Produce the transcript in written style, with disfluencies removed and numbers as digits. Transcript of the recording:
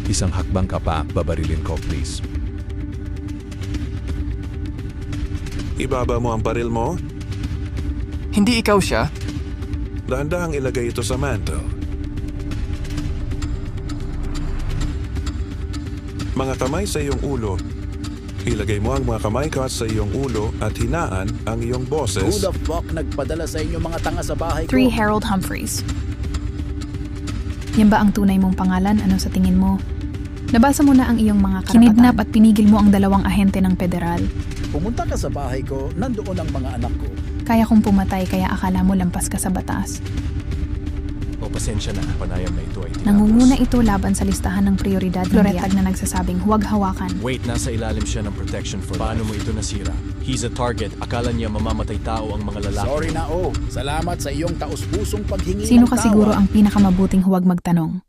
Isang hakbang ka pa, babarilin ko, please. Ibaba mo ang baril mo, Hindi ikaw siya? dahan-dahang ilagay ito sa mantle. Mga kamay sa iyong ulo. Ilagay mo ang mga kamay ko sa iyong ulo at hinaan ang iyong Who boses. the fuck nagpadala sa inyo mga tanga sa bahay ko? 3 Harold Humphreys. Yan ba ang tunay mong pangalan? Ano sa tingin mo? Nabasa mo na ang iyong mga karapatan. Kinidnap at pinigil mo ang 2 ahente ng federal. Pumunta ka sa bahay ko, nandoon ang mga anak ko. Kaya kong pumatay kaya akala mo lampas ka sa batas. O pasensya na, panayam na ito ay tinapos. Nangunguna ito laban sa listahan ng prioridad ng Loretag na nagsasabing huwag hawakan. Wait, nasa ilalim siya ng protection for Paano mo ito nasira? He's a target. Akala niya mamamatay tao ang mga lalaki. Sorry na Salamat sa iyong taus-pusong paghingi Sino ng ka tawad. siguro ang pinakamabuting huwag magtanong?